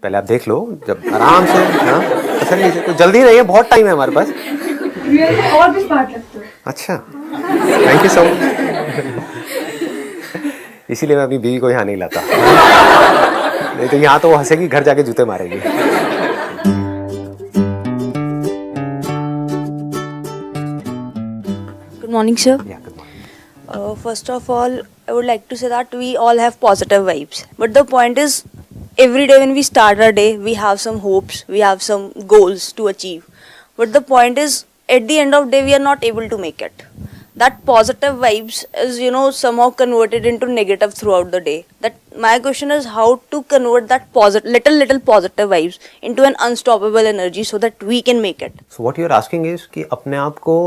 पहले आप देख लो, जब आराम से, हाँ तसल्ली से, कोई जल्दी नहीं है, बहुत टाइम है हमारे पास। और भी स्मार्ट लगते हो। अच्छा, थैंक यू सो मच। इसीलिए मैं अपनी बीवी को यहाँ नहीं लाता, नहीं तो यहाँ तो वो हंसेगी, घर जाके जूते मारेगी। Good morning, sir. Yeah, good morning. First of all, I would like to say that we all have positive vibes. But the point is, every day when we start our day, we have some hopes, we have some goals to achieve. But the point is, at the end of the day, we are not able to make it. That positive vibes is, somehow converted into negative throughout the day. That my question is how to convert that little positive vibes into an unstoppable energy so that we can make it. So what you are asking is कि अपने आप को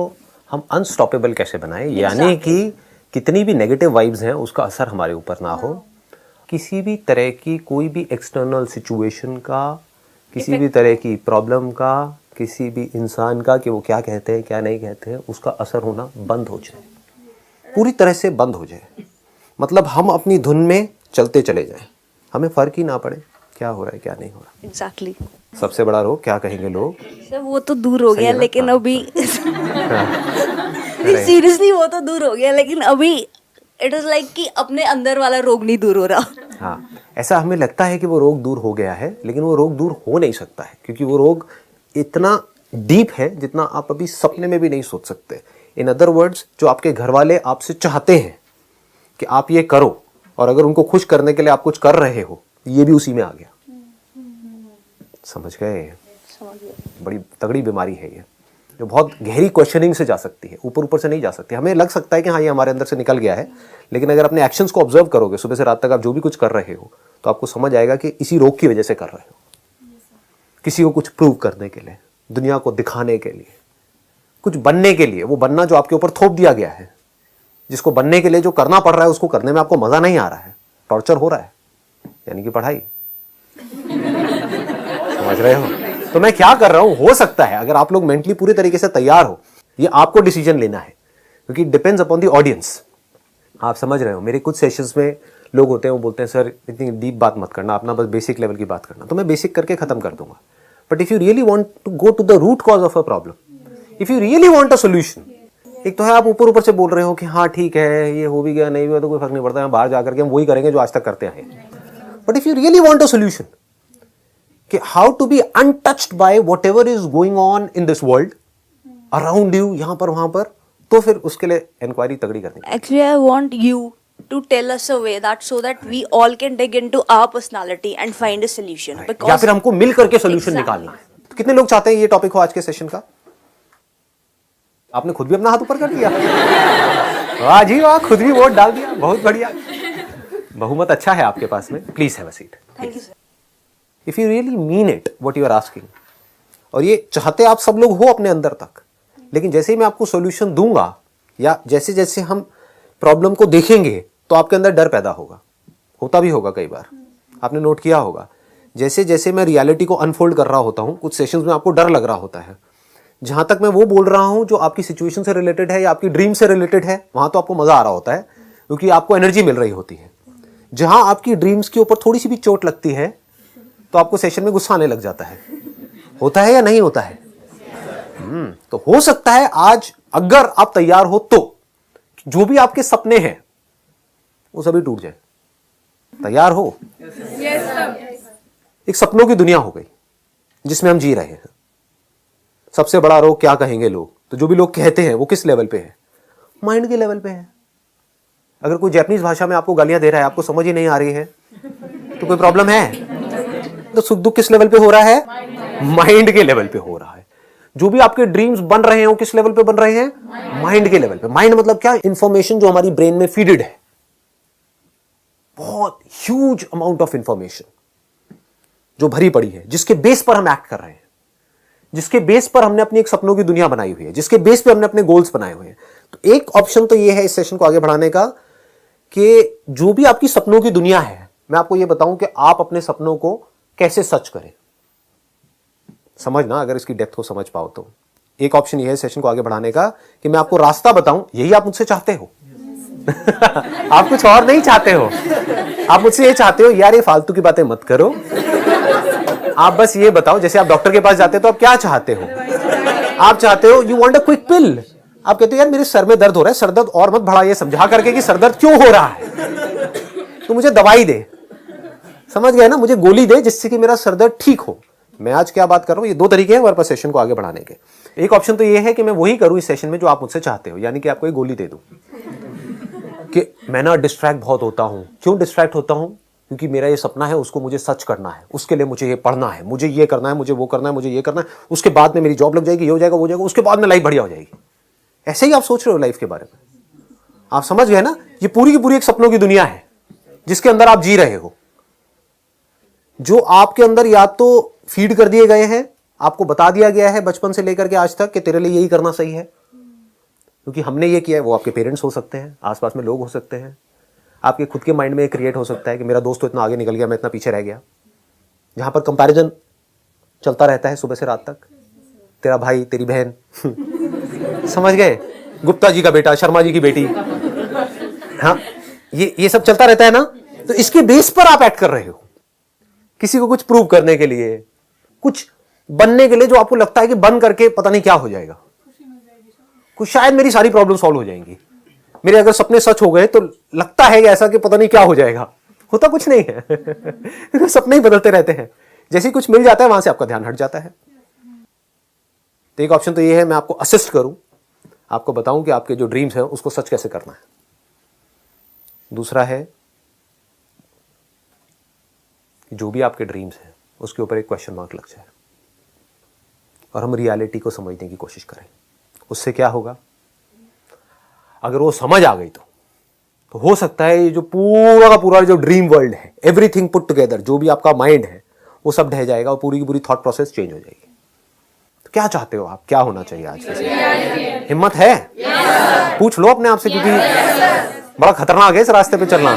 हम unstoppable कैसे बनाएं, यानी कि कितनी भी नेगेटिव वाइब्स हैं उसका असर हमारे ऊपर ना हो, किसी भी तरह की कोई भी एक्सटर्नल सिचुएशन का, किसी भी तरह की प्रॉब्लम का, किसी भी इंसान का कि वो क्या कहते हैं क्या नहीं कहते हैं, उसका असर होना बंद हो जाए, पूरी तरह से बंद हो जाए। मतलब हम अपनी धुन में चलते चले जाएं, हमें फर्क ही ना पड़े क्या हो रहा है क्या नहीं हो रहा। Exactly. सबसे बड़ा रोग क्या कहेंगे लोग, सर वो तो दूर हो गया, लेकिन अभी हाँ। सीरियसली वो तो दूर हो गया, लेकिन अभी इट इज लाइक कि अपने अंदर वाला रोग नहीं दूर हो रहा। हाँ, ऐसा हमें लगता है कि वो रोग दूर हो गया है, लेकिन वो रोग दूर हो नहीं सकता है, क्योंकि वो रोग इतना डीप है जितना आप अभी सपने में भी नहीं सोच सकते। इन अदर वर्ड्स, जो आपके घर वाले आपसे चाहते हैं कि आप ये करो, और अगर उनको खुश करने के लिए आप कुछ कर रहे हो, ये भी उसी में आ गया। समझ गए? बड़ी तगड़ी बीमारी है ये, जो बहुत गहरी क्वेश्चनिंग से जा सकती है, ऊपर ऊपर से नहीं जा सकती। हमें लग सकता है कि हाँ ये हमारे अंदर से निकल गया है, लेकिन अगर अपने एक्शंस को ऑब्जर्व करोगे सुबह से रात तक आप जो भी कुछ कर रहे हो, तो आपको समझ आएगा कि इसी रोग की वजह से कर रहे हो। किसी को कुछ प्रूव करने के लिए, दुनिया को दिखाने के लिए, कुछ बनने के लिए, वो बनना जो आपके ऊपर थोप दिया गया है, जिसको बनने के लिए जो करना पड़ रहा है उसको करने में आपको मजा नहीं आ रहा है, टॉर्चर हो रहा है, यानी कि पढ़ाई। समझ रहे हो? तो मैं क्या कर रहा हूं, हो सकता है अगर आप लोग मेंटली पूरी तरीके से तैयार हो, ये आपको डिसीजन लेना है, क्योंकि डिपेंड्स अपॉन द ऑडियंस। आप समझ रहे हो? मेरे कुछ सेशंस में लोग होते हैं, वो बोलते हैं सर इतनी डीप बात मत करना, अपना बस बेसिक लेवल की बात करना, तो मैं बेसिक करके खत्म कर दूंगा। But if you really want to go to the root cause of a problem, if you really want a solution, एक तो है आप ऊपर ऊपर से बोल रहे हो कि हाँ ठीक है, ये हो भी गया नहीं हुआ तो कोई फर्क नहीं पड़ता है, बाहर जाकर के हम वही करेंगे जो आज तक करते आए। But if you really want a solution कि how to be untouched by whatever is going on in this world around you, यहां पर वहां पर, तो फिर उसके लिए इंक्वायरी तगड़ी करनी। Actually I want you to tell us a way that so that we all can dig into our personality and find a solution, because या फिर हमको मिल करके सोल्यूशन निकालना है। तो कितने लोग चाहते हैं ये टॉपिक हो आज के सेशन का? आपने खुद भी अपना हाथ ऊपर कर दिया। वाह जी वाह, खुद भी वोट डाल दिया, बहुत बढ़िया। बहुमत अच्छा है आपके पास में। Please have a seat. Thank you sir. If you really mean it what you are asking, और ये चाहते आप सब लोग हो अपने अंदर तक, लेकिन जैसे ही मैं आपको सोल्यूशन दूंगा या जैसे जैसे हम प्रॉब्लम को देखेंगे तो आपके अंदर डर पैदा होगा, होता भी होगा कई बार, आपने नोट किया होगा। जैसे जैसे मैं रियलिटी को अनफोल्ड कर रहा होता हूं, कुछ सेशंस में आपको डर लग रहा होता है। जहां तक मैं वो बोल रहा हूं जो आपकी सिचुएशन से रिलेटेड है या आपकी ड्रीम से रिलेटेड है, वहां तो आपको मजा आ रहा होता है, क्योंकि आपको एनर्जी मिल रही होती है। जहां आपकी ड्रीम्स के ऊपर थोड़ी सी भी चोट लगती है तो आपको सेशन में गुस्सा आने लग जाता है। होता है या नहीं होता है? तो हो सकता है आज अगर आप तैयार हो तो जो भी आपके सपने हैं वो सभी टूट जाए। तैयार हो? एक सपनों की दुनिया हो गई जिसमें हम जी रहे हैं। सबसे बड़ा रोग क्या कहेंगे लोग, तो जो भी लोग कहते हैं वो किस लेवल पे है? माइंड के लेवल पे है। अगर कोई जापानीज भाषा में आपको गालियां दे रहा है, आपको समझ ही नहीं आ रही है, तो कोई प्रॉब्लम है। तो सुख दुख किस लेवल पे हो रहा है? माइंड के लेवल पे हो रहा है। जो भी आपके ड्रीम्स बन रहे हैं वो किस लेवल पे बन रहे हैं? माइंड के लेवल पे। माइंड मतलब क्या? इंफॉर्मेशन जो हमारी ब्रेन में फीडेड है, बहुत ह्यूज अमाउंट ऑफ इंफॉर्मेशन जो भरी पड़ी है, जिसके बेस पर हम एक्ट कर रहे हैं, जिसके बेस पर हमने अपनी एक सपनों की दुनिया बनाई हुई है, जिसके बेस पे हमने अपने गोल्स बनाए हुए हैं। तो एक ऑप्शन तो ये है इस सेशन को आगे बढ़ाने का कि जो भी आपकी सपनों की दुनिया है, मैं आपको ये बताऊं कि आप अपने सपनों को कैसे सच करें। समझना, अगर इसकी डेप्थ को समझ पाओ तो। एक ऑप्शन ये है सेशन को आगे बढ़ाने का कि मैं आपको रास्ता बताऊं। यही आप मुझसे चाहते हो? आप कुछ और नहीं चाहते हो। आप मुझसे ये चाहते हो यार ये फालतू की बातें मत करो, आप बस ये बताओ, जैसे आप डॉक्टर के पास जाते हो तो आप क्या चाहते हो? आप चाहते हो, यू वांट अ क्विक पिल। आप कहते हो यार मेरे सर में दर्द हो रहा है, सर दर्द और मत बढ़ा, ये समझा करके कि सर दर्द क्यों हो रहा है, तो मुझे दवाई दे। समझ गए ना, मुझे गोली दे जिससे कि मेरा सर दर्द ठीक हो। मैं आज क्या बात कर रहा हूं, ये दो तरीके हैं हमारे पास सेशन को आगे बढ़ाने के। एक ऑप्शन तो ये है कि मैं वही करूं इस सेशन में जो आप मुझसे चाहते हो, यानी कि आपको एक गोली दे दूं कि मैं ना डिस्ट्रैक्ट बहुत होता हूं। क्यों डिस्ट्रैक्ट होता हूं? क्योंकि मेरा ये सपना है, उसको मुझे सच करना है, उसके लिए मुझे ये पढ़ना है, मुझे ये करना है, मुझे वो करना है, मुझे ये करना है, उसके बाद में मेरी जॉब लग जाएगी, ये हो जाएगा, वो हो जाएगा, उसके बाद में लाइफ बढ़िया हो जाएगी। ऐसे ही आप सोच रहे हो लाइफ के बारे में। आप समझ गए ना, ये पूरी की पूरी एक सपनों की दुनिया है जिसके अंदर आप जी रहे हो, जो आपके अंदर या तो फीड कर दिए गए हैं, आपको बता दिया गया है बचपन से लेकर के आज तक कि तेरे लिए यही करना सही है, क्योंकि हमने ये किया है। वो आपके पेरेंट्स हो सकते हैं, आसपास में लोग हो सकते हैं, आपके खुद के माइंड में क्रिएट हो सकता है कि मेरा दोस्त तो इतना आगे निकल गया, मैं इतना पीछे रह गया, जहां पर कंपैरिजन चलता रहता है सुबह से रात तक। तेरा भाई, तेरी बहन समझ गए, गुप्ता जी का बेटा, शर्मा जी की बेटी, हाँ, ये सब चलता रहता है ना। तो इसके बेस पर आप एक्ट कर रहे हो, किसी को कुछ प्रूव करने के लिए, कुछ बनने के लिए, जो आपको लगता है कि बन करके पता नहीं क्या हो जाएगा, कुछ शायद मेरी सारी प्रॉब्लम सॉल्व हो जाएंगी, मेरे अगर सपने सच हो गए तो लगता है कि ऐसा कि पता नहीं क्या हो जाएगा। होता कुछ नहीं है सपने ही बदलते रहते हैं, जैसे ही कुछ मिल जाता है वहां से आपका ध्यान हट जाता है। तो एक ऑप्शन तो ये है मैं आपको असिस्ट करूं, आपको बताऊं कि आपके जो ड्रीम्स हैं उसको सच कैसे करना है। दूसरा है कि जो भी आपके ड्रीम्स हैं उसके ऊपर एक क्वेश्चन मार्क लग जाए और हम रियलिटी को समझने की कोशिश करें। उससे क्या होगा, अगर वो समझ आ गई तो हो सकता है ये जो पूरा का पूरा जो ड्रीम वर्ल्ड है, एवरीथिंग पुट टुगेदर, जो भी आपका माइंड है वो सब ढह जाएगा और पूरी की पूरी थॉट प्रोसेस चेंज हो जाएगी। तो क्या चाहते हो आप, क्या होना चाहिए आज के? हिम्मत है? पूछ लो अपने आप से, क्योंकि बड़ा खतरनाक है इस रास्ते पे चलना।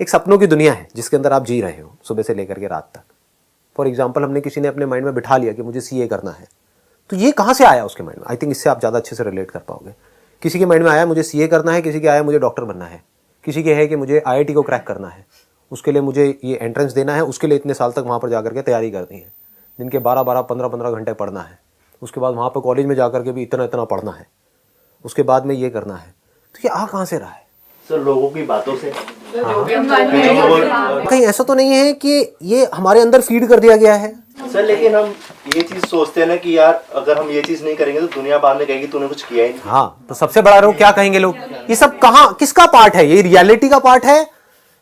एक सपनों की दुनिया है जिसके अंदर आप जी रहे हो सुबह से लेकर के रात तक। फॉर एग्जाम्पल, हमने किसी ने अपने माइंड में बिठा लिया कि मुझे सीए करना है, तो ये कहां से आया उसके माइंड में? आई थिंक इससे आप ज्यादा अच्छे से रिलेट कर पाओगे। किसी के माइंड में आया मुझे सीए करना है, किसी के आया मुझे डॉक्टर बनना है, किसी के है कि मुझे आईआईटी को क्रैक करना है, उसके लिए मुझे ये एंट्रेंस देना है, उसके लिए इतने साल तक वहां पर जाकर के तैयारी करनी है, दिन के 12-12, 15-15 घंटे पढ़ना है, उसके बाद वहां पर कॉलेज में जाकर के भी इतना इतना पढ़ना है, उसके बाद में ये करना है। तो ये आ कहां से रहा है? सर, लोगों की बातों से। कहीं ऐसा तो नहीं है कि ये हमारे अंदर फीड कर दिया गया है? सर, लेकिन हम ये चीज सोचते हैं ना कि यार अगर हम ये चीज नहीं करेंगे तो दुनिया बाद में कहेगी तूने कुछ किया ही नहीं। हाँ, तो सबसे बड़ा रोग क्या कहेंगे लोग? ये सब कहां, किसका पार्ट है? ये रियलिटी का पार्ट है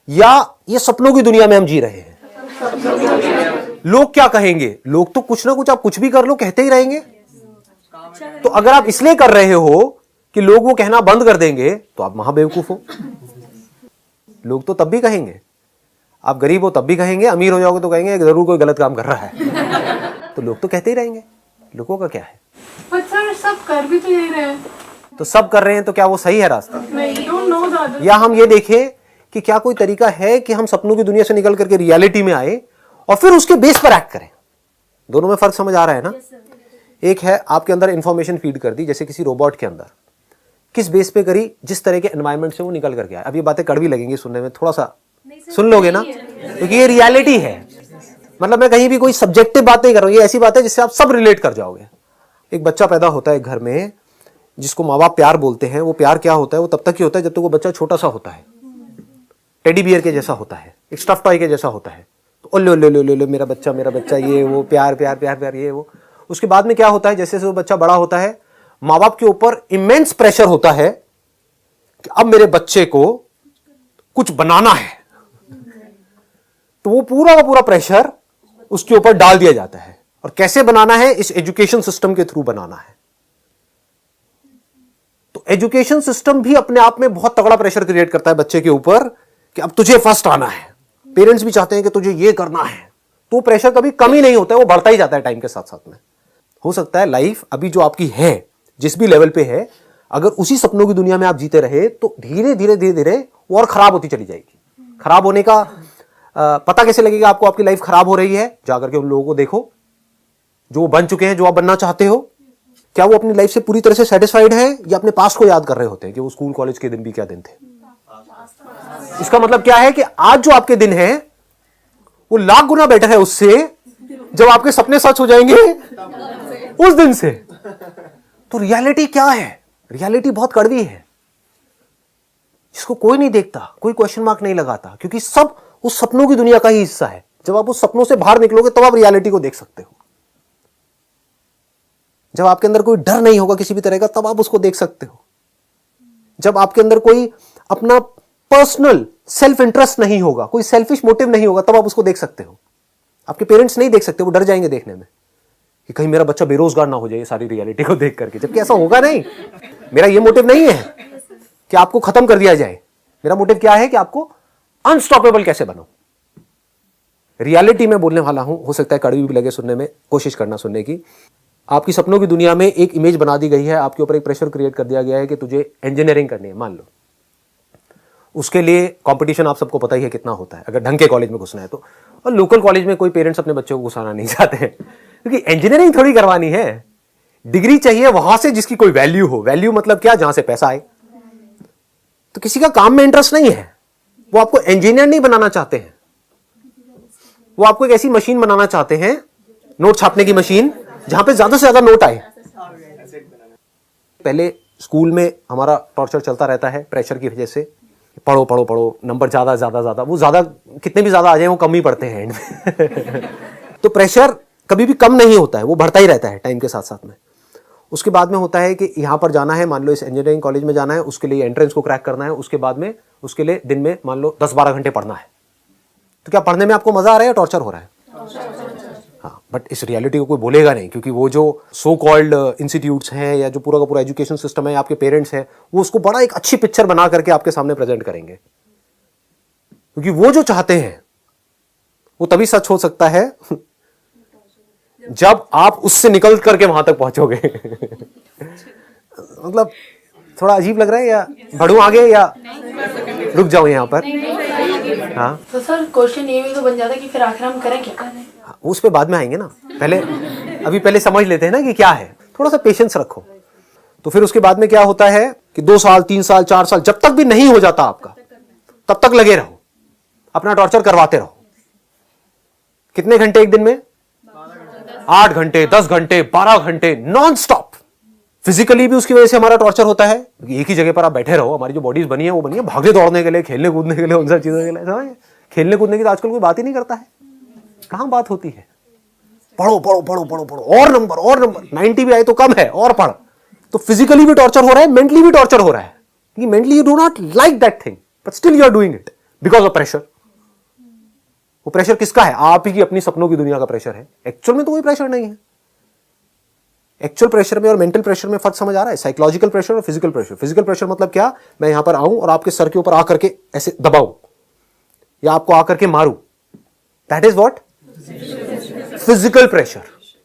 या ये सपनों की दुनिया में हम जी रहे हैं? लोग क्या कहेंगे? लोग तो कुछ ना कुछ, आप कुछ भी कर लो कहते ही रहेंगे। तो अगर आप इसलिए कर रहे हो कि लोग वो कहना बंद कर देंगे तो आप महाबेवकूफ हो। लोग तो तब भी कहेंगे, आप गरीब हो तब भी कहेंगे, अमीर हो जाओगे तो कहेंगे जरूर कोई गलत काम कर रहा है। तो लोग तो कहते ही रहेंगे, लोगों का क्या है? पर सर सब कर भी तो यही रहे हैं। तो सब कर रहे हैं तो क्या वो सही है रास्ता? नहीं, डोंट नो दैट। या हम ये देखें कि क्या कोई तरीका है कि हम सपनों की दुनिया से निकल करके रियलिटी में आए और फिर उसके बेस पर एक्ट करें। दोनों में फर्क समझ आ रहा है ना? एक है आपके अंदर इंफॉर्मेशन फीड कर दी, जैसे किसी रोबोट के अंदर, किस बेस पे करी, जिस तरह के एनवायरनमेंट से वो निकल करके आया। अब ये बातें कड़वी लगेंगी सुनने में, थोड़ा सा सुन लोगे ना, क्योंकि ये रियलिटी है। मतलब मैं कहीं भी कोई सब्जेक्टिव बात नहीं कर रहा हूं, ये ऐसी बात है जिससे आप सब रिलेट कर जाओगे। एक बच्चा पैदा होता है घर में, जिसको माँ बाप प्यार बोलते हैं। वो प्यार क्या होता है? वो तब तक ही होता है जब तक वो बच्चा छोटा सा होता है, टेडी बियर के जैसा होता है, एक स्टफ टॉय के जैसा होता है। तो ओले ओले ओले ओले मेरा बच्चा, ये वो प्यार प्यार प्यार प्यार ये वो। उसके बाद में क्या होता है, जैसे जैसे वो बच्चा बड़ा होता है, माँ बाप के ऊपर इमेंस प्रेशर होता है कि अब मेरे बच्चे को कुछ बनाना है। तो वो पूरा का पूरा प्रेशर उसके ऊपर डाल दिया जाता है। और कैसे बनाना है? इस एजुकेशन सिस्टम के थ्रू बनाना है। तो एजुकेशन सिस्टम भी अपने आप में बहुत तगड़ा प्रेशर क्रिएट करता है बच्चे के ऊपर कि अब तुझे फर्स्ट आना है। पेरेंट्स भी चाहते हैं कि तुझे ये करना है। तो प्रेशर कभी कम ही नहीं होता है, वो बढ़ता ही जाता है टाइम के साथ साथ में। हो सकता है लाइफ अभी जो आपकी है, जिस भी लेवल पे है, अगर उसी सपनों की दुनिया में आप जीते रहे तो धीरे धीरे धीरे धीरे वो और खराब होती चली जाएगी। खराब होने का पता कैसे लगेगा आपको आपकी लाइफ खराब हो रही है? जाकर के उन लोगों को देखो जो बन चुके हैं, जो आप बनना चाहते हो। क्या वो अपनी लाइफ से पूरी तरह से सेटिस्फाइड है या अपने पास्ट को याद कर रहे होते हैं कि वो स्कूल कॉलेज के दिन भी क्या दिन थे? इसका मतलब क्या है कि आज जो आपके दिन है वो लाख गुना बेटर है उससे जब आपके सपने सच हो जाएंगे उस दिन से। तो रियलिटी क्या है? रियलिटी बहुत कड़वी है, जिसको कोई नहीं देखता, कोई क्वेश्चन मार्क नहीं लगाता, क्योंकि सब उस सपनों की दुनिया का ही हिस्सा है। जब आप उस सपनों से बाहर निकलोगे तब आप रियलिटी को देख सकते हो। जब आपके अंदर कोई डर नहीं होगा किसी भी तरह का, तब आप उसको देख सकते हो। जब आपके अंदर कोई अपना पर्सनल सेल्फ इंटरेस्ट नहीं होगा, कोई सेल्फिश मोटिव नहीं होगा, तब आप उसको देख सकते हो। आपके पेरेंट्स नहीं देख सकते, वो डर जाएंगे देखने में कि कहीं मेरा बच्चा बेरोजगार ना हो जाए सारी रियलिटी को देख करके, जबकि ऐसा होगा नहीं। मेरा ये मोटिव नहीं है कि आपको खत्म कर दिया जाए। मेरा मोटिव क्या है कि आपको अनस्टॉपेबल कैसे बनो। रियलिटी में बोलने वाला हूं, हो सकता है कड़वी भी लगे सुनने में, कोशिश करना सुनने की। आपकी सपनों की दुनिया में एक इमेज बना दी गई है, आपके ऊपर एक प्रेशर क्रिएट कर दिया गया है कि तुझे इंजीनियरिंग करनी है, मान लो। उसके लिए कंपटीशन आप सबको पता ही है कितना होता है, अगर ढंग के कॉलेज में घुसना है तो। और लोकल कॉलेज में कोई पेरेंट्स अपने बच्चों को घुसाना नहीं चाहते हैं, क्योंकि इंजीनियरिंग थोड़ी करवानी है। डिग्री चाहिए वहां से जिसकी कोई वैल्यू हो। वैल्यू मतलब क्या? जहां से पैसा आए। तो किसी का काम में इंटरेस्ट नहीं है, वो आपको इंजीनियर नहीं बनाना चाहते हैं, वो आपको एक ऐसी मशीन बनाना चाहते हैं, नोट छापने की मशीन, जहां पे ज्यादा से ज्यादा नोट आए। पहले स्कूल में हमारा टॉर्चर चलता रहता है प्रेशर की वजह से, पढ़ो पढ़ो पढ़ो, नंबर ज्यादा ज्यादा ज्यादा, वो ज्यादा कितने भी ज्यादा आ जाए वो कम ही पढ़ते हैं एंड में। तो प्रेशर कभी भी कम नहीं होता है, वो बढ़ता ही रहता है टाइम के साथ साथ में। उसके बाद में होता है कि यहां पर जाना है, मान लो इस इंजीनियरिंग कॉलेज में जाना है, उसके लिए एंट्रेंस को क्रैक करना है, उसके बाद में उसके लिए दिन में मान लो 10-12 घंटे पढ़ना है। तो क्या पढ़ने में आपको मजा आ रहा है या टॉर्चर हो रहा है? हाँ, बट इस रियलिटी को कोई बोलेगा नहीं, क्योंकि वो जो सो कॉल्ड इंस्टीट्यूट्स हैं या जो पूरा का पूरा एजुकेशन सिस्टम है, आपके पेरेंट्स हैं, वो उसको बड़ा एक अच्छी पिक्चर बना करके आपके सामने प्रेजेंट करेंगे। क्योंकि वो जो चाहते हैं वो तभी सच हो सकता है जब आप उससे निकल करके वहां तक पहुंचोगे। मतलब थोड़ा अजीब लग रहा है या बढ़ूं आगे या रुक जाऊं यहां पर? हाँ, तो सर क्वेश्चन ये भी तो बन जाता है कि फिर आखिर हम करें क्या? उस पे बाद में आएंगे ना, पहले समझ लेते हैं ना कि क्या है। थोड़ा सा पेशेंस रखो। तो फिर उसके बाद में क्या होता है कि 2 साल 3 साल 4 साल जब तक भी नहीं हो जाता आपका, तब तक लगे रहो, अपना टॉर्चर करवाते रहो। कितने घंटे एक दिन में? 8 घंटे, 10 घंटे, 12 घंटे नॉन स्टॉप। फिजिकली भी उसकी वजह से हमारा टॉर्चर होता है। एक ही जगह पर आप बैठे रहो, हमारी जो बॉडीज बनी है वो बनी है भागने दौड़ने के लिए, खेलने कूदने के लिए, उन सब चीजों के लिए। समझ? खेलने कूदने की तो आजकल कोई बात ही नहीं करता है। कहां बात होती है? पढ़ो पढ़ो पढ़ो पढ़ो पढ़ो, और नंबर 90 भी आए तो कम है, और पढ़। तो फिजिकली भी टॉर्चर हो रहा है, मेंटली भी टॉर्चर हो रहा है। क्योंकि mentally you do not like that thing, but still you are doing it because of pressure. वो प्रेशर किसका है? आप ही की अपनी सपनों की दुनिया का प्रेशर है। एक्चुअल में तो कोई प्रेशर नहीं है। एक्चुअल प्रेशर में और मेंटल प्रेशर में फर्क समझ आ रहा है? साइकोलॉजिकल प्रेशर और फिजिकल प्रेशर। फिजिकल प्रेशर मतलब क्या? मैं यहां पर आऊं और आपके सर के ऊपर आकर के ऐसे दबाऊं या आपको आकर के मारूं, that is what? Physical pressure.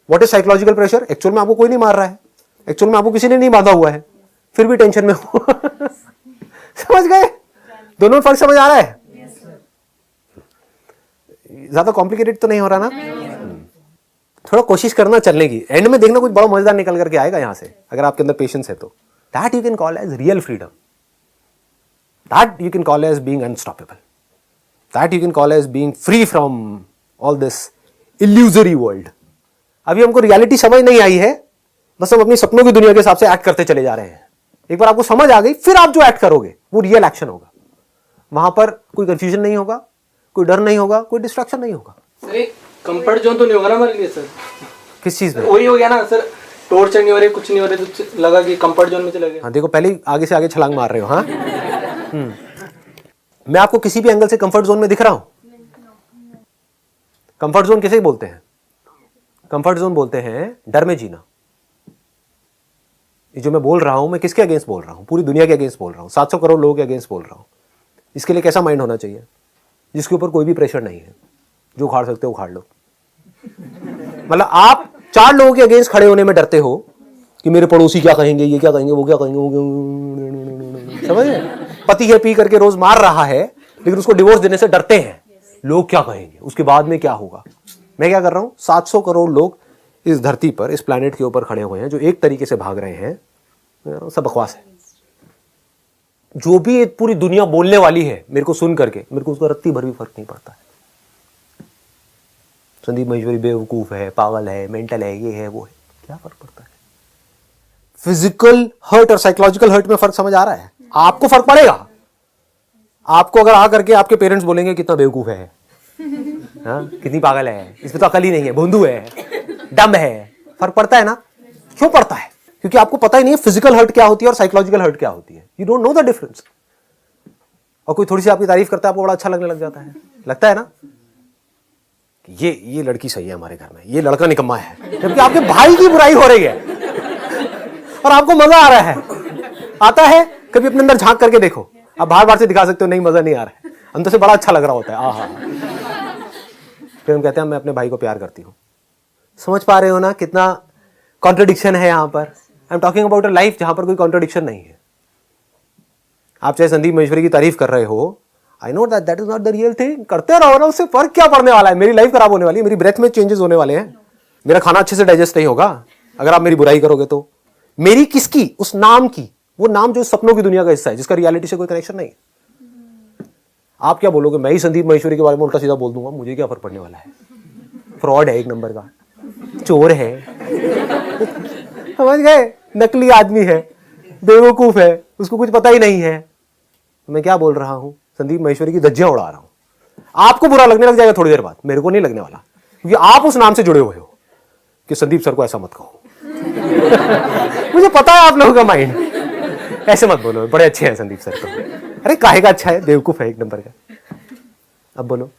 What is psychological pressure? Actual में आपको कोई नहीं मार रहा है, एक्चुअल में आपको किसी ने नहीं बांधा हुआ है, फिर भी टेंशन में हो। समझ गए? दोनों में फर्क समझ आ रहा है? ज्यादा कॉम्प्लिकेटेड तो नहीं हो रहा ना? थोड़ा कोशिश करना चलने की, एंड में देखना कुछ बड़ा मजेदार निकल करके आएगा यहां से, अगर आपके अंदर पेशेंस है तो। That you can call as real freedom, that you can call as being unstoppable, that you can call as being free from all this illusory world. अभी हमको रियलिटी समझ नहीं आई है, बस हम अपनी सपनों की दुनिया के हिसाब से एक्ट करते चले जा रहे हैं। एक बार आपको समझ आ गई, फिर आप जो एक्ट करोगे वो रियल एक्शन होगा। वहां पर कोई कंफ्यूजन नहीं होगा, कोई डर नहीं होगा, कोई डिस्ट्रैक्शन नहीं होगा। कंफर्ट जोन तो नहीं होगा ना हमारे लिए सर? किस चीज में? वही हो गया ना सर, टॉर्चर नहीं हो रही, कुछ नहीं हो रही, तो लगा कि कंफर्ट जोन में चले गए। हाँ, देखो पहले ही आगे से आगे छलांग मार रहे हो। हाँ, मैं आपको किसी भी एंगल से कंफर्ट जोन में दिख रहा हूं? कंफर्ट जोन किसे बोलते हैं? कंफर्ट जोन बोलते हैं डर में जीना। ये जो मैं बोल रहा हूं, मैं किसके अगेंस्ट बोल रहा हूं? पूरी दुनिया के अगेंस्ट बोल रहा हूं, 700 करोड़ लोगों के अगेंस्ट बोल रहा हूं। इसके लिए कैसा माइंड होना चाहिए? जिसके ऊपर कोई भी प्रेशर नहीं है, जो उखाड़ सकते हो उखाड़ लो। मतलब आप 4 लोगों के अगेंस्ट खड़े होने में डरते हो कि मेरे पड़ोसी क्या कहेंगे, ये क्या कहेंगे, वो क्या कहेंगे, वो क्या, समझ? पति है पी करके रोज मार रहा है, लेकिन उसको डिवोर्स देने से डरते हैं, लोग क्या कहेंगे, उसके बाद में क्या होगा। मैं क्या कर रहा हूं? 700 करोड़ लोग इस धरती पर, इस प्लैनेट के ऊपर खड़े हुए हैं, जो एक तरीके से भाग रहे हैं। सब बकवास है। जो भी पूरी दुनिया बोलने वाली है, मेरे को सुन करके, मेरे को उसका रत्ती भर भी फर्क नहीं पड़ता है। संदीप महेश्वरी बेवकूफ है, पागल है, मेंटल है, ये है वो है, क्या फर्क पड़ता है? फिजिकल हर्ट और साइकोलॉजिकल हर्ट में फर्क समझ आ रहा है? आपको फर्क पड़ेगा। आपको अगर आ करके आपके पेरेंट्स बोलेंगे कितना बेवकूफ है, हाँ, कितनी पागल है, इसमें तो अकल ही नहीं है, भोंदू है, डम है, फर्क पड़ता है ना? क्यों पड़ता है? क्योंकि आपको पता ही नहीं है फिजिकल हर्ट क्या होती है और साइकोलॉजिकल हर्ट क्या होती है। You don't know the difference. और कोई थोड़ी सी आपकी तारीफ करता है, आपको बड़ा अच्छा लगने लग जाता है, लगता है ना ये लड़की सही है हमारे घर में, ये लड़का निकम्मा है, जबकि आपके भाई की बुराई हो रही है और आपको मजा आ रहा है। आता है? कभी अपने अंदर झांक करके देखो। आप बार बार से दिखा सकते हो नहीं मजा नहीं आ रहा है, अंदर से बड़ा अच्छा लग रहा होता है, आहा। फिर हम कहते हैं मैं अपने भाई को प्यार करती हूँ। समझ पा रहे हो ना कितना कॉन्ट्रडिक्शन है यहाँ पर? I am talking about a life जहां पर कोई कॉन्ट्रडिक्शन नहीं है। आप चाहे संदीप महेश्वरी की तारीफ कर रहे हो, I know that is not the real thing, करते रहो ना, उससे फर्क क्या पड़ने वाला है? मेरी लाइफ खराब होने वाली है, मेरी ब्रेथ में चेंजेस होने वाले हैं, मेरा खाना अच्छे से डाइजेस्ट नहीं होगा अगर आप मेरी बुराई करोगे तो। मेरी किसकी? उस नाम की, वो नाम जो सपनों की दुनिया का हिस्सा है, जिसका रियलिटी से कोई कनेक्शन नहीं है। आप क्या बोलोगे? मैं ही संदीप महेश्वरी के बारे में उल्टा सीधा बोल दूंगा, मुझे क्या फर्क पड़ने वाला है? फ्रॉड है एक नंबर का, चोर है, समझ गए? नकली आदमी है, बेवकूफ है, उसको कुछ पता ही नहीं है। मैं क्या बोल रहा हूं? संदीप महेश्वरी की धज्जियां उड़ा रहा हूं। आपको बुरा लगने लग जाएगा थोड़ी देर बाद, मेरे को नहीं लगने वाला, क्योंकि आप उस नाम से जुड़े हुए हो कि संदीप सर को ऐसा मत कहो। मुझे पता है आप लोगों का माइंड, ऐसे मत बोलो, बड़े अच्छे हैं संदीप सर तो। अरे काहे का अच्छा है, बेवकूफ है एक नंबर का। अब बोलो,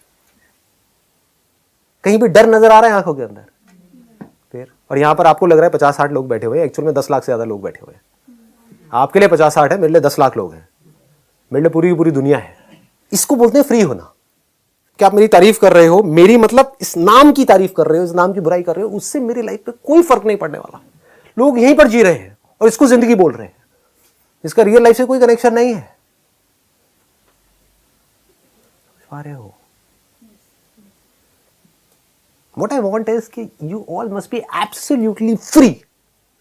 कहीं भी डर नजर आ रहा है आंखों के अंदर? फिर और यहां पर आपको लग रहा है 50-60 लोग बैठे हुए हैं, एक्चुअल में 10 लाख से ज्यादा लोग बैठे हुए हैं। आपके लिए 50-60 है, मेरे लिए 10 लाख लोग हैं, मेरे लिए पूरी की पूरी दुनिया है। इसको बोलते हैं फ्री होना। क्या आप मेरी तारीफ कर रहे हो, मेरी मतलब इस नाम की तारीफ कर रहे हो, इस नाम की बुराई कर रहे हो, उससे मेरी लाइफ पे कोई फर्क नहीं पड़ने वाला। लोग यहीं पर जी रहे हैं और इसको जिंदगी बोल रहे हैं, इसका रियल लाइफ से कोई कनेक्शन नहीं है। पा रहे हो? What I want is कि you all must be absolutely free,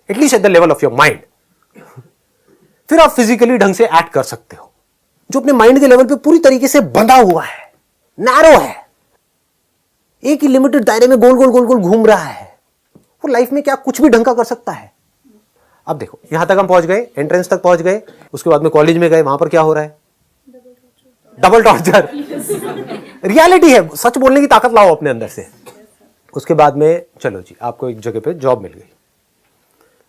at least at the level of your mind. फिर आप फिजिकली ढंग से एक्ट कर सकते हो। जो अपने माइंड के लेवल पे पूरी तरीके से बंधा हुआ है, नैरो है, एक ही लिमिटेड दायरे में गोल गोल गोल गोल घूम रहा है, वो लाइफ में क्या कुछ भी ढंग का कर सकता है? अब देखो, यहां तक हम पहुंच गए, एंट्रेंस तक पहुंच गए, उसके बाद में कॉलेज में गए, वहां पर क्या हो रहा है? Double torture. रियलिटी है, सच बोलने की ताकत लाओ अपने अंदर से। उसके बाद में चलो जी, आपको एक जगह पे जॉब मिल गई।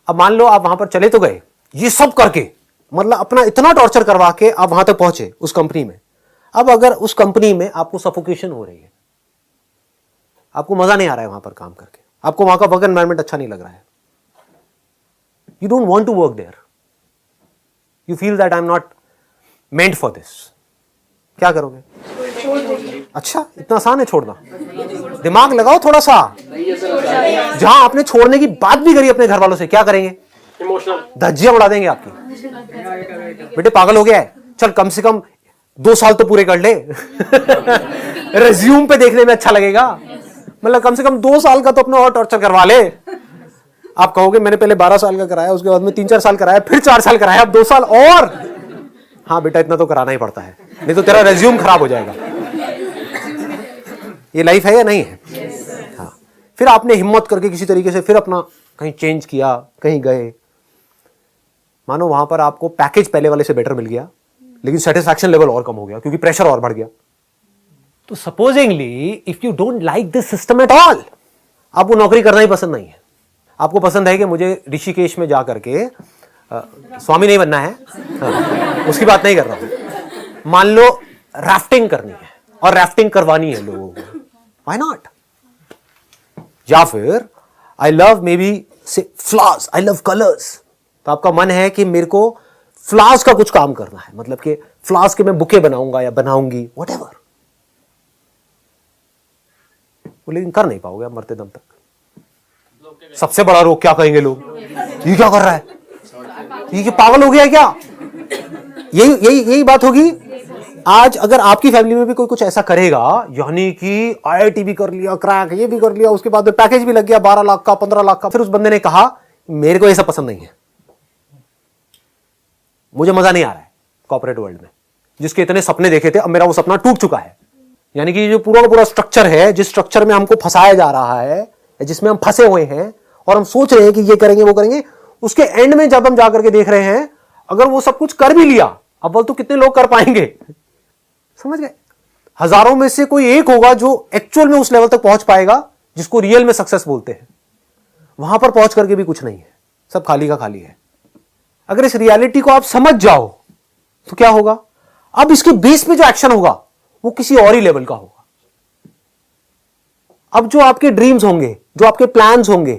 अब मान लो आप वहां पर चले तो गए, ये सब करके, मतलब अपना इतना टॉर्चर करवा के आप वहां तक पहुंचे उस कंपनी में। अब अगर उस कंपनी में आपको सफोकेशन हो रही है, आपको मजा नहीं आ रहा है वहां पर काम करके, आपको वहां का वर्क एनवायरनमेंट अच्छा नहीं लग रहा है, you don't want to work there, you feel that I am not meant for this, क्या करोगे? अच्छा, इतना आसान है छोड़ना? दिमाग लगाओ थोड़ा सा। जहां आपने छोड़ने की बात भी करी अपने घर वालों से, क्या करेंगे? धज्जियां उड़ा देंगे आपकी। बेटे पागल हो गया है, चल कम से कम 2 साल तो पूरे कर ले। रेज्यूम पे देखने में अच्छा लगेगा, मतलब कम से कम 2 साल का तो अपना और टॉर्चर करवा ले। आप कहोगे मैंने पहले 12 साल का कराया, उसके बाद में 3-4 साल कराया, फिर 4 साल कराया, अब 2 साल और। हाँ बेटा, इतना तो कराना ही पड़ता है, नहीं तो तेरा रेज्यूम खराब हो जाएगा। ये लाइफ है या नहीं है? हाँ। फिर आपने हिम्मत करके किसी तरीके से फिर अपना कहीं चेंज किया, कहीं गए, मानो वहां पर आपको पैकेज पहले वाले से बेटर मिल गया, लेकिन सेटिस्फैक्शन लेवल और कम हो गया क्योंकि प्रेशर और बढ़ गया। तो supposedly if you don't like this system at all, आपको नौकरी करना ही पसंद नहीं है, आपको पसंद है कि मुझे ऋषिकेश में जा करके स्वामी नहीं बनना है, हाँ, उसकी बात नहीं कर रहा हूं। मान लो राफ्टिंग करनी है और राफ्टिंग करवानी है लोगों को, व्हाई नॉट? या फिर आई लव मे बी से फ्लावर्स, आई लव कलर्स, तो आपका मन है कि मेरे को फ्लावर्स का कुछ काम करना है, मतलब कि फ्लावर्स के मैं बुके बनाऊंगा या बनाऊंगी, व्हाटएवर। लेकिन कर नहीं पाओगे आप मरते दम तक। सबसे बड़ा रोग क्या कहेंगे लोग? ये क्या कर रहा है, ये पागल हो गया है क्या? यही बात होगी। आज अगर आपकी फैमिली में भी कोई कुछ ऐसा करेगा, यानी कि IIT भी कर लिया, क्रैक ये भी कर लिया, उसके बाद में पैकेज भी लग गया 12 लाख का, 15 लाख का, फिर उस बंदे ने कहा मेरे को ये सब पसंद नहीं है, मुझे मजा नहीं आ रहा है कॉर्पोरेट वर्ल्ड में, जिसके इतने सपने देखे थे अब मेरा वो सपना टूट चुका है, यानी कि जो पूरा का पूरा स्ट्रक्चर है, जिस स्ट्रक्चर में हमको फंसाया जा रहा है, जिसमें हम फंसे हुए हैं और हम सोच रहे हैं कि ये करेंगे वो करेंगे, उसके एंड में जब हम जाकर के देख रहे हैं, अगर वो सब कुछ कर भी लिया, अब बोल तो कितने लोग कर पाएंगे? समझ गए? हजारों में से कोई एक होगा जो एक्चुअल में उस लेवल तक पहुंच पाएगा जिसको रियल में सक्सेस बोलते हैं। वहां पर पहुंच करके भी कुछ नहीं है, सब खाली का खाली है। अगर इस रियलिटी को आप समझ जाओ तो क्या होगा? अब इसके बेस पे जो एक्शन होगा वो किसी और ही लेवल का होगा। अब जो आपके ड्रीम्स होंगे, जो आपके प्लान्स होंगे,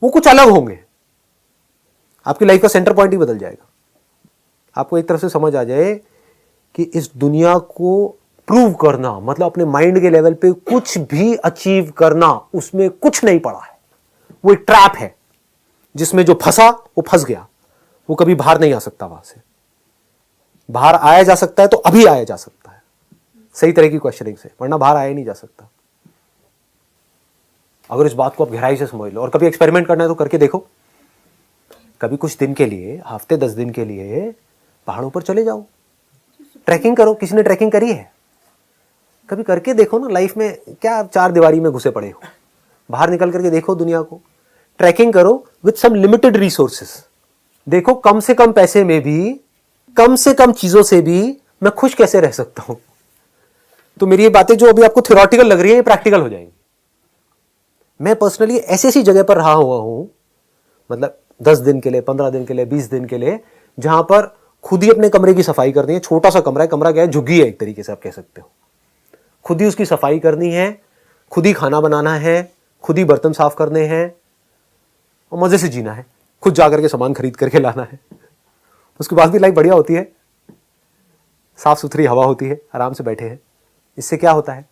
वो कुछ अलग होंगे। आपकी लाइफ का सेंटर पॉइंट ही बदल जाएगा। आपको एक तरफ से समझ आ जाए कि इस दुनिया को प्रूव करना मतलब अपने माइंड के लेवल पे कुछ भी अचीव करना, उसमें कुछ नहीं पड़ा है। वो एक ट्रैप है जिसमें जो फंसा वो फंस गया, वो कभी बाहर नहीं आ सकता। वहां से बाहर आया जा सकता है तो अभी आया जा सकता है सही तरह की क्वेश्चनिंग से, वरना बाहर आया नहीं जा सकता। अगर इस बात को आप गहराई से समझ लो और कभी एक्सपेरिमेंट करना है तो करके देखो। कभी कुछ दिन के लिए, हफ्ते 10 दिन के लिए पहाड़ों पर चले जाओ, ट्रैकिंग करो। किसी ने ट्रैकिंग करी है? कभी करके देखो ना। लाइफ में क्या 4 दीवारी में घुसे पड़े हो? बाहर निकल करके देखो दुनिया को। ट्रैकिंग करो विद सम लिमिटेड रिसोर्सेस। देखो कम से कम पैसे में भी, कम से कम चीजों से भी मैं खुश कैसे रह सकता हूं। तो मेरी ये बातें जो अभी आपको थ्योरेटिकल लग रही है, ये प्रैक्टिकल हो जाएंगी। मैं पर्सनली ऐसी ऐसी जगह पर रहा हुआ हूं, मतलब 10 दिन के लिए, 15 दिन के लिए, 20 दिन के लिए, जहां पर खुद ही अपने कमरे की सफाई करनी है। छोटा सा कमरा है, कमरा क्या है, झुग्गी है एक तरीके से आप कह सकते हो। खुद ही उसकी सफाई करनी है, खुद ही खाना बनाना है, खुद ही बर्तन साफ करने हैं और मजे से जीना है। खुद जाकर के सामान खरीद करके लाना है। उसके बाद भी लाइफ बढ़िया होती है, साफ सुथरी हवा होती है, आराम से बैठे हैं। इससे क्या होता है?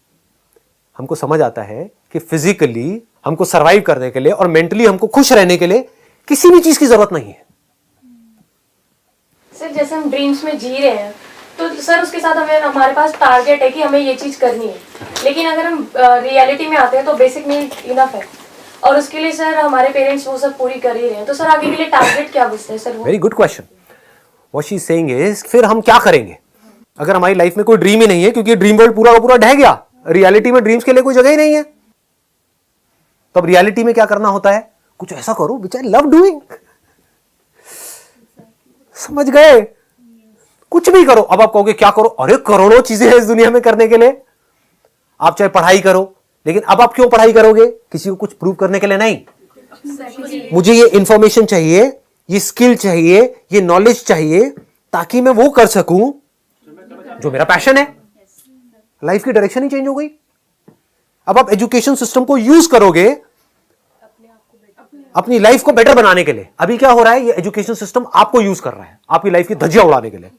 हमको समझ आता है कि फिजिकली हमको सरवाइव करने के लिए और मेंटली हमको खुश रहने के लिए किसी भी चीज की जरूरत नहीं है। सर जैसे हम ड्रीम्स में जी रहे हैं तो सर उसके साथ हमारे पास टारगेट है कि हमें ये चीज करनी है, लेकिन अगर हम रियलिटी में आते हैं तो बेसिक नीड इनफ है और उसके लिए सर हमारे पेरेंट्स वो सब पूरी कर ही रहे हैं। तो सर आगे के लिए टारगेट क्या बचता है sir? Very good question. What she is saying is, फिर हम क्या करेंगे अगर हमारी लाइफ में कोई ड्रीम ही नहीं है? क्योंकि ड्रीम वर्ल्ड पूरा का पूरा ढह गया, रियलिटी में ड्रीम्स के लिए कोई जगह ही नहीं है। तो अब रियलिटी में क्या करना होता है? कुछ ऐसा करो विच आई लव डूइंग। समझ गए? कुछ भी करो। अब आप कहोगे क्या करो? अरे करोड़ों चीजें हैं इस दुनिया में करने के लिए। आप चाहे पढ़ाई करो, लेकिन अब आप क्यों पढ़ाई करोगे? किसी को कुछ प्रूव करने के लिए नहीं। मुझे ये इंफॉर्मेशन चाहिए, ये स्किल चाहिए, ये नॉलेज चाहिए, ताकि मैं वो कर सकूं जो मेरा पैशन है। लाइफ की डायरेक्शन ही चेंज हो गई। अब आप एजुकेशन सिस्टम को यूज करोगे अपनी लाइफ को बेटर बनाने के लिए। अभी क्या हो रहा है? ये एजुकेशन सिस्टम आपको यूज कर रहा है आपकी लाइफ की धज्जियां उड़ाने के लिए।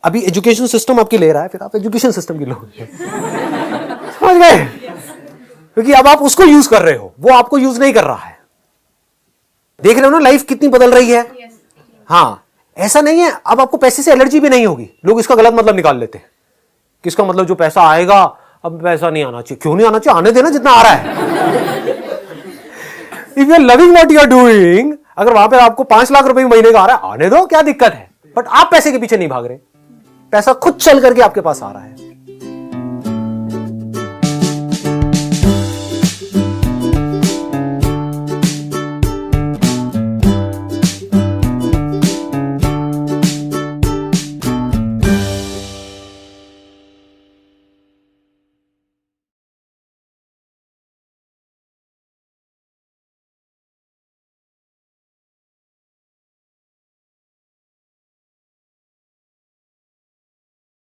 अभी एजुकेशन सिस्टम आपकी ले रहा है, फिर आप एजुकेशन सिस्टम की लोगे। समझ गए? क्योंकि अब आप उसको यूज कर रहे हो, वो आपको यूज नहीं कर रहा है। देख रहे हो ना लाइफ कितनी बदल रही है। हाँ, ऐसा नहीं है अब आपको पैसे से एलर्जी भी नहीं होगी। लोग इसका गलत मतलब निकाल लेते हैं। किसका मतलब जो पैसा आएगा, अब पैसा नहीं आना चाहिए। क्यों नहीं आना चाहिए? आने देना जितना आ रहा है। If you are loving what you are doing, अगर वहां पे आपको 5 लाख रुपए महीने का आ रहा है, आने दो, क्या दिक्कत है? बट आप पैसे के पीछे नहीं भाग रहे, पैसा खुद चल करके आपके पास आ रहा है।